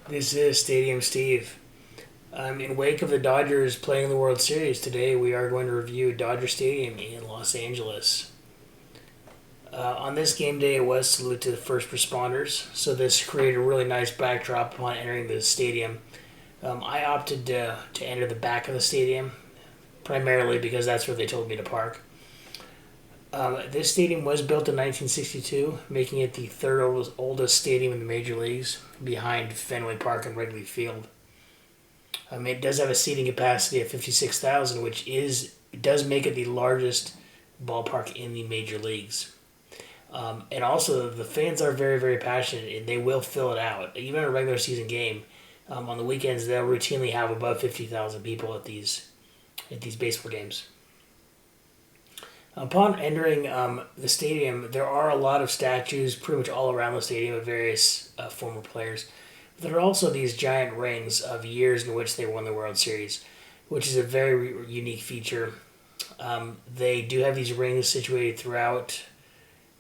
This is Stadium Steve. In wake of the Dodgers playing the World Series today, we are going to review Dodger Stadium in Los Angeles. On this game day, it was salute to the first responders, so this created a really nice backdrop upon entering the stadium. I opted to enter the back of the stadium, primarily because that's where they told me to park. This stadium was built in 1962, making it the third oldest stadium in the major leagues, behind Fenway Park and Wrigley Field. It does have a seating capacity of 56,000, which does make it the largest ballpark in the major leagues. And also, the fans are very, very passionate, and they will fill it out. Even in a regular season game, on the weekends, they'll routinely have above 50,000 people at these baseball games. Upon entering the stadium, there are a lot of statues pretty much all around the stadium of various former players. There are also these giant rings of years in which they won the World Series, which is a very unique feature. They do have these rings situated throughout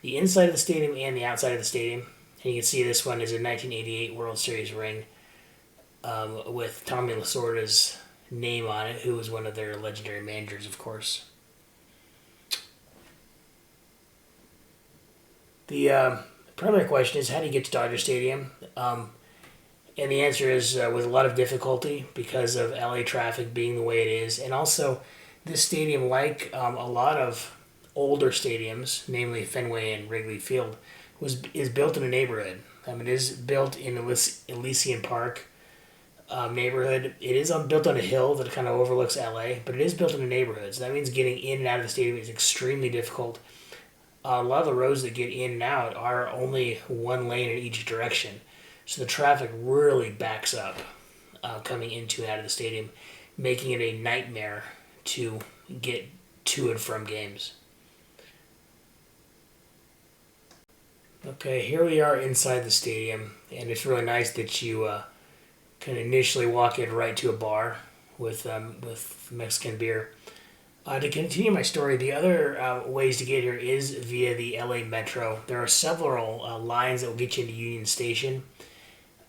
the inside of the stadium and the outside of the stadium. And you can see this one is a 1988 World Series ring with Tommy Lasorda's name on it, who was one of their legendary managers, of course. The primary question is, how do you get to Dodger Stadium? And the answer is with a lot of difficulty because of LA traffic being the way it is. And also, this stadium, like a lot of older stadiums, namely Fenway and Wrigley Field, is built in a neighborhood. It is built in Elysian Park neighborhood. It is built on a hill that kind of overlooks LA, but it is built in a neighborhood. So that means getting in and out of the stadium is extremely difficult. A lot of the roads that get in and out are only one lane in each direction. So the traffic really backs up coming into and out of the stadium, making it a nightmare to get to and from games. Okay, here we are inside the stadium, and it's really nice that you can initially walk in right to a bar with Mexican beer. To continue my story, the other ways to get here is via the LA Metro. There are several lines that will get you into Union Station.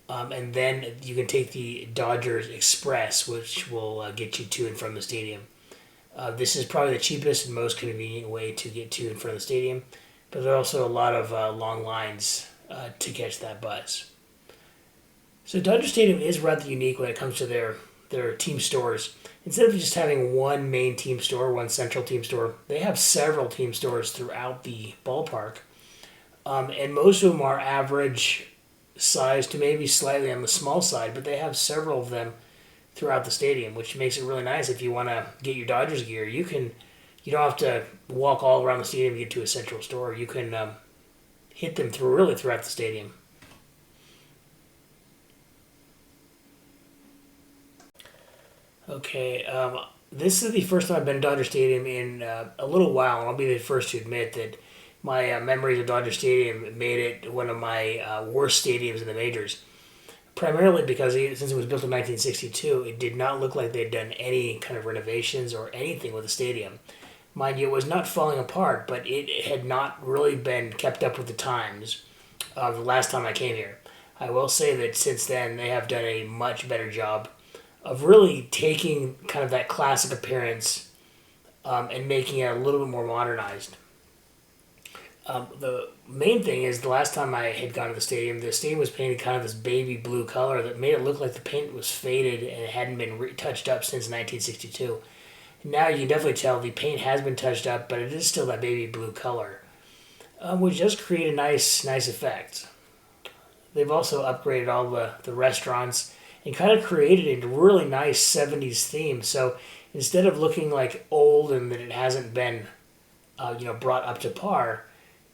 And then you can take the Dodgers Express, which will get you to and from the stadium. This is probably the cheapest and most convenient way to get to and from the stadium, but there are also a lot of long lines to catch that bus. So Dodger Stadium is rather unique when it comes to their team stores. Instead of just having one main team store, one central team store, they have several team stores throughout the ballpark. And most of them are average size to maybe slightly on the small side, but they have several of them throughout the stadium, which makes it really nice if you want to get your Dodgers gear. You don't have to walk all around the stadium to get to a central store. You can hit them throughout the stadium. Okay, this is the first time I've been to Dodger Stadium in a little while, and I'll be the first to admit that my memories of Dodger Stadium made it one of my worst stadiums in the majors. Primarily because since it was built in 1962, it did not look like they'd done any kind of renovations or anything with the stadium. Mind you, it was not falling apart, but it had not really been kept up with the times the last time I came here. I will say that since then, they have done a much better job of really taking kind of that classic appearance and making it a little bit more modernized. The main thing is the last time I had gone to the stadium was painted kind of this baby blue color that made it look like the paint was faded and it hadn't been touched up since 1962. Now you can definitely tell the paint has been touched up, but it is still that baby blue color, which does create a nice effect. They've also upgraded all the restaurants and kind of created a really nice 70s theme. So instead of looking like old and that it hasn't been brought up to par,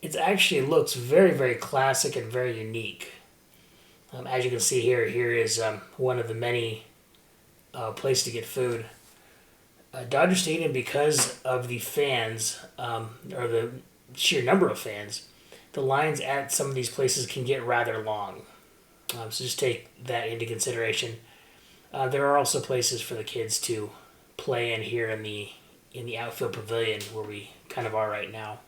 it actually looks very, very classic and very unique. As you can see here is one of the many places to get food. Dodger Stadium, because of the fans, or the sheer number of fans, the lines at some of these places can get rather long. So just take that into consideration. There are also places for the kids to play in here in the outfield pavilion where we kind of are right now.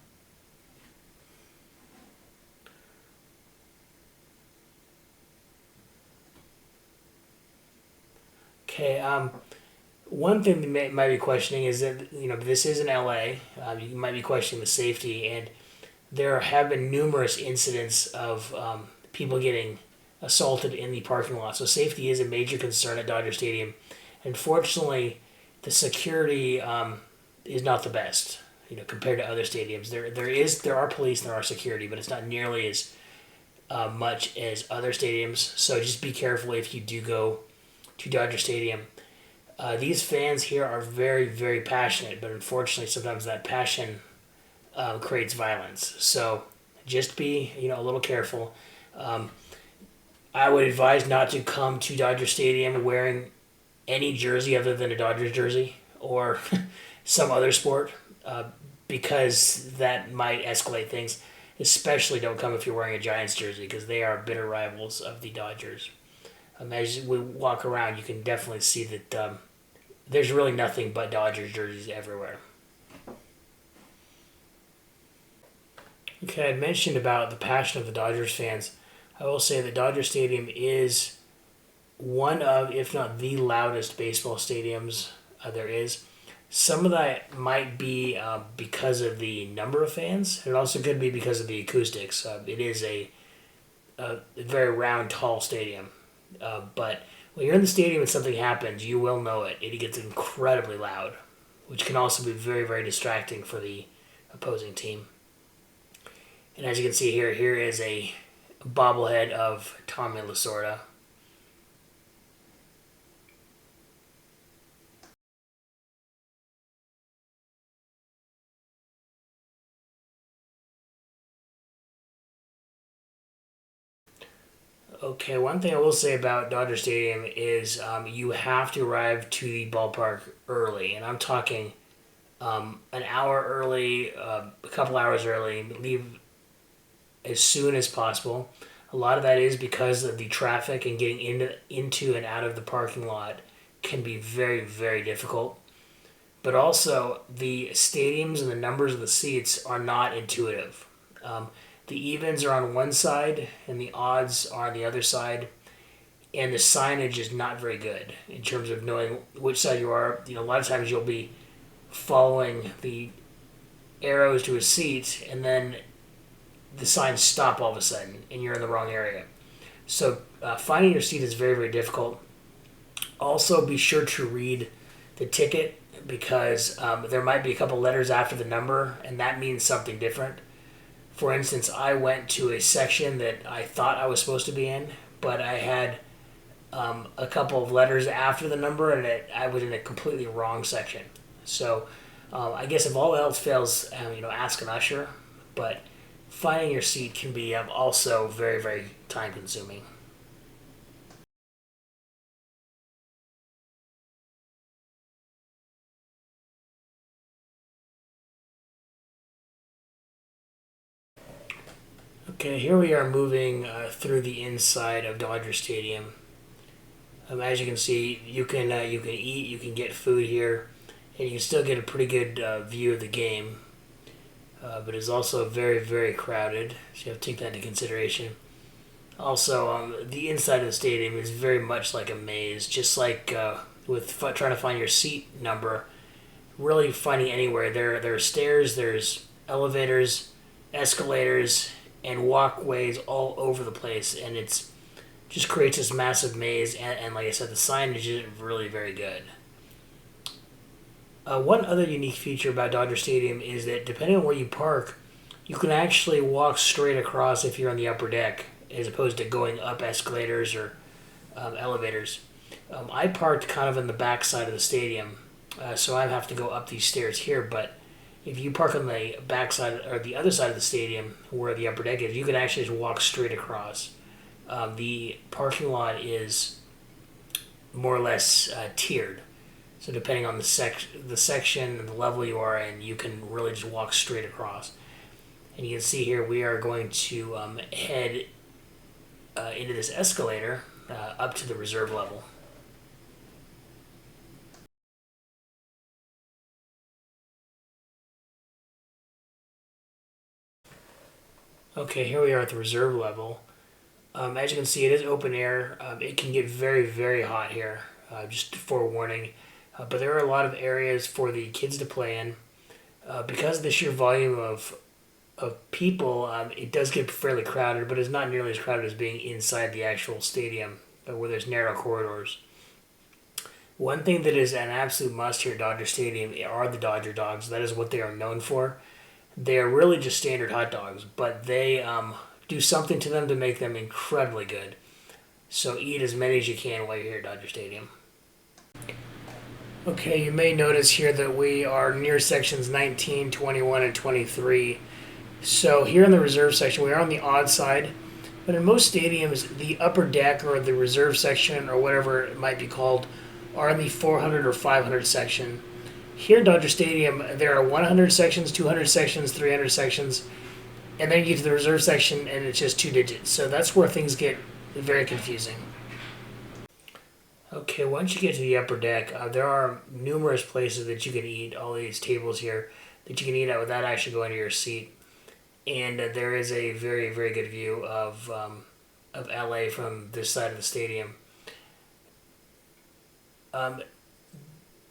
Okay. One thing that might be questioning is that this is in LA. You might be questioning the safety, and there have been numerous incidents of people getting assaulted in the parking lot. So safety is a major concern at Dodger Stadium. Unfortunately, the security is not the best. Compared to other stadiums, there are police and there are security, but it's not nearly as much as other stadiums. So just be careful if you do go to Dodger Stadium. These fans here are very, very passionate, but unfortunately, sometimes that passion creates violence. So just be, a little careful. Um, I would advise not to come to Dodger Stadium wearing any jersey other than a Dodgers jersey or some other sport because that might escalate things. Especially don't come if you're wearing a Giants jersey because they are bitter rivals of the Dodgers. As we walk around, you can definitely see that there's really nothing but Dodgers jerseys everywhere. Okay, I mentioned about the passion of the Dodgers fans. I will say that Dodger Stadium is one of, if not the loudest baseball stadiums there is. Some of that might be because of the number of fans. It also could be because of the acoustics. It is a very round, tall stadium. But when you're in the stadium and something happens, you will know it. It gets incredibly loud, which can also be very, very distracting for the opposing team. And as you can see here, here is a bobblehead of Tommy Lasorda. Okay, one thing I will say about Dodger Stadium is you have to arrive to the ballpark early, and I'm talking an hour early, a couple hours early, leave as soon as possible. A lot of that is because of the traffic and getting into and out of the parking lot can be very, very difficult. But also, the stadiums and the numbers of the seats are not intuitive. Um, the evens are on one side and the odds are on the other side, and the signage is not very good in terms of knowing which side you are. A lot of times you'll be following the arrows to a seat, and then the signs stop all of a sudden, and you're in the wrong area. So finding your seat is very, very difficult. Also, be sure to read the ticket because there might be a couple letters after the number, and that means something different. For instance, I went to a section that I thought I was supposed to be in, but I had a couple of letters after the number, and I was in a completely wrong section. So I guess if all else fails, ask an usher. But finding your seat can be also very, very time consuming. Okay, here we are moving through the inside of Dodger Stadium. As you can see, you can eat, you can get food here, and you can still get a pretty good view of the game. But it's also very, very crowded, so you have to take that into consideration. Also, the inside of the stadium is very much like a maze, just like with trying to find your seat number. Really finding anywhere there are stairs, there's elevators, escalators, and walkways all over the place, and it's just creates this massive maze. And like I said, the signage isn't really very good. One other unique feature about Dodger Stadium is that depending on where you park, you can actually walk straight across if you're on the upper deck, as opposed to going up escalators or elevators. I parked kind of in the back side of the stadium, so I have to go up these stairs here. But if you park on the back side or the other side of the stadium where the upper deck is, you can actually just walk straight across. The parking lot is more or less tiered. So depending on the section and the level you are in, you can really just walk straight across. And you can see here we are going to head into this escalator up to the reserve level. Okay, here we are at the reserve level. As you can see, it is open air. It can get very, very hot here. just forewarning. But there are a lot of areas for the kids to play in. Because of the sheer volume of people, it does get fairly crowded, but it's not nearly as crowded as being inside the actual stadium, where there's narrow corridors. One thing that is an absolute must here at Dodger Stadium are the Dodger dogs. That is what they are known for. They are really just standard hot dogs, but they do something to them to make them incredibly good. So eat as many as you can while you're here at Dodger Stadium. Okay, you may notice here that we are near sections 19, 21, and 23. So here in the reserve section, we are on the odd side. But in most stadiums, the upper deck or the reserve section or whatever it might be called are in the 400 or 500 section. Here at Dodger Stadium, there are 100 sections, 200 sections, 300 sections, and then you get to the reserve section and it's just two digits. So that's where things get very confusing. Okay, once you get to the upper deck, there are numerous places that you can eat, all these tables here, that you can eat at without actually going to your seat. And there is a very, very good view of LA from this side of the stadium. Um,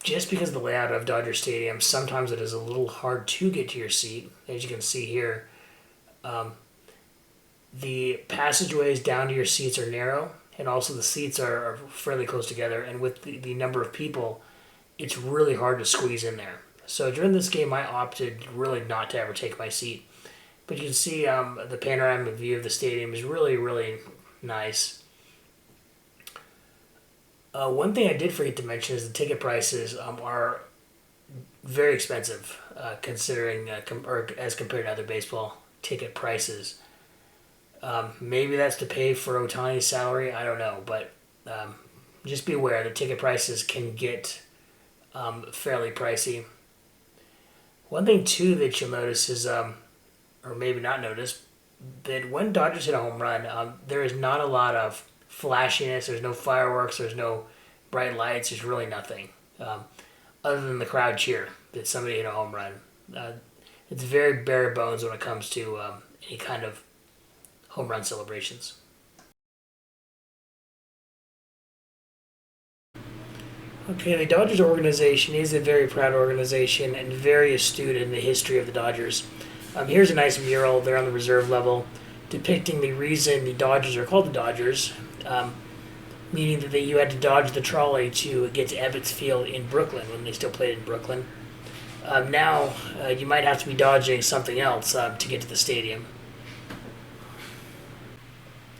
just because of the layout of Dodger Stadium, sometimes it is a little hard to get to your seat. As you can see here, um, the passageways down to your seats are narrow, and also the seats are fairly close together. And with the number of people, it's really hard to squeeze in there. So during this game, I opted really not to ever take my seat. But you can see the panoramic view of the stadium is really, really nice. One thing I did forget to mention is the ticket prices are very expensive, considering or as compared to other baseball ticket prices. Maybe that's to pay for Ohtani's salary. I don't know, but just be aware the ticket prices can get fairly pricey. One thing too that you'll notice is, or maybe not notice, that when Dodgers hit a home run, there is not a lot of flashiness. There's no fireworks. There's no bright lights. There's really nothing other than the crowd cheer that somebody hit a home run. It's very bare bones when it comes to any kind of home run celebrations. Okay, the Dodgers organization is a very proud organization and very astute in the history of the Dodgers. Here's a nice mural there on the reserve level depicting the reason the Dodgers are called the Dodgers, meaning that you had to dodge the trolley to get to Ebbets Field in Brooklyn when they still played in Brooklyn. Now you might have to be dodging something else to get to the stadium.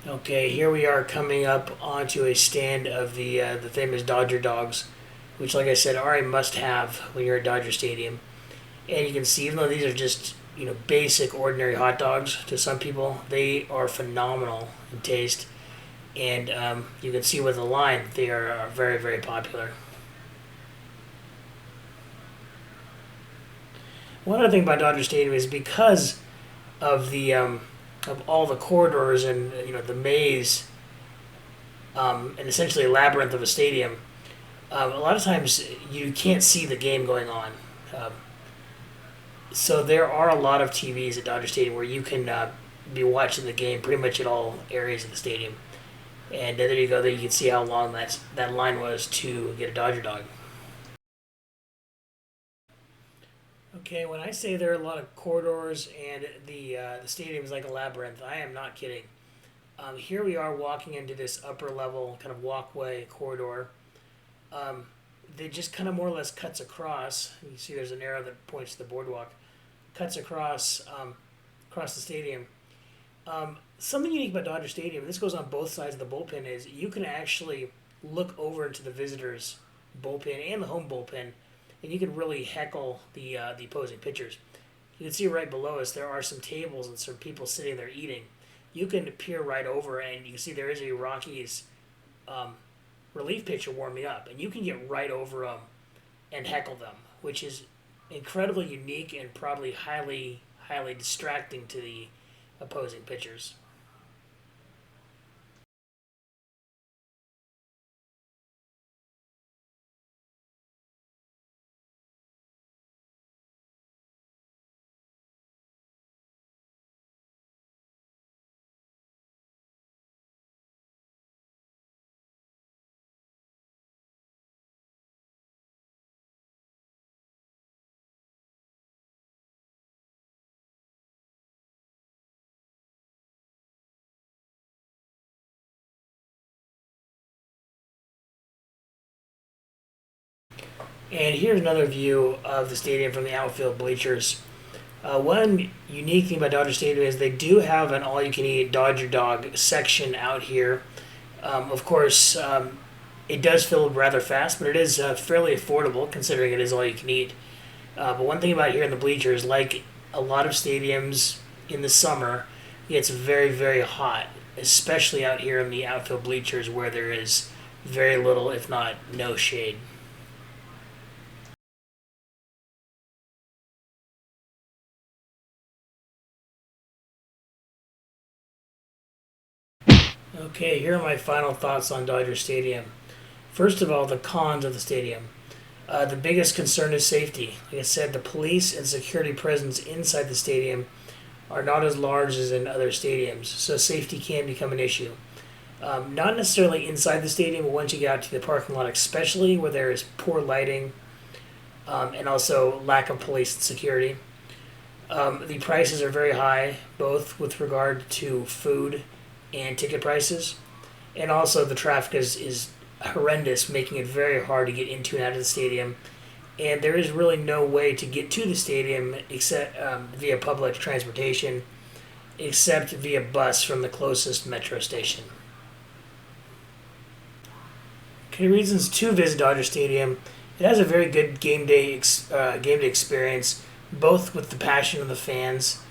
Okay, here we are coming up onto a stand of the famous Dodger dogs, which, like I said, are a must-have when you're at Dodger Stadium. And you can see, even though these are just basic, ordinary hot dogs to some people, they are phenomenal in taste. And you can see with the line, they are very, very popular. One other thing about Dodger Stadium is because of the of all the corridors and the maze and essentially a labyrinth of a stadium. A lot of times you can't see the game going on. Um, so there are a lot of TVs at Dodger Stadium where you can be watching the game pretty much at all areas of the stadium. And there you go. There you can see how long that line was to get a Dodger dog. Okay, when I say there are a lot of corridors and the stadium is like a labyrinth, I am not kidding. Here we are walking into this upper level kind of walkway corridor. Um, that just kind of more or less cuts across. You see, there's an arrow that points to the boardwalk. Cuts across the stadium. Something unique about Dodger Stadium, and this goes on both sides of the bullpen, is you can actually look over into the visitors' bullpen and the home bullpen, and you can really heckle the opposing pitchers. You can see right below us there are some tables and some people sitting there eating. You can peer right over, and you can see there is a Rockies relief pitcher warming up, and you can get right over them and heckle them, which is incredibly unique and probably highly distracting to the opposing pitchers. And here's another view of the stadium from the outfield bleachers. One unique thing about Dodger Stadium is they do have an all-you-can-eat Dodger Dog section out here. Of course, it does fill rather fast, but it is fairly affordable considering it is all-you-can-eat. But one thing about here in the bleachers, like a lot of stadiums in the summer, it's very, very hot, especially out here in the outfield bleachers where there is very little, if not no shade. Okay, here are my final thoughts on Dodger Stadium. First of all, the cons of the stadium. The biggest concern is safety. Like I said, the police and security presence inside the stadium are not as large as in other stadiums, so safety can become an issue. Not necessarily inside the stadium, but once you get out to the parking lot, especially where there is poor lighting and also lack of police and security. The prices are very high, both with regard to food and ticket prices, and also the traffic is horrendous, making it very hard to get into and out of the stadium. And there is really no way to get to the stadium except via public transportation, except via bus from the closest metro station. Okay, reasons to visit Dodger Stadium. It has a very good game day experience, both with the passion of the fans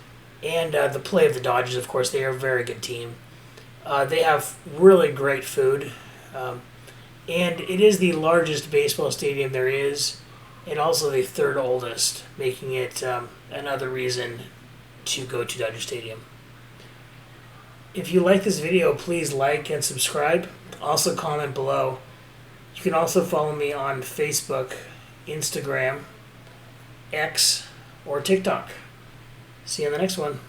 and the play of the Dodgers. Of course, they are a very good team. They have really great food, and it is the largest baseball stadium there is, and also the third oldest, making it another reason to go to Dodger Stadium. If you like this video, please like and subscribe. Also comment below. You can also follow me on Facebook, Instagram, X, or TikTok. See you on the next one.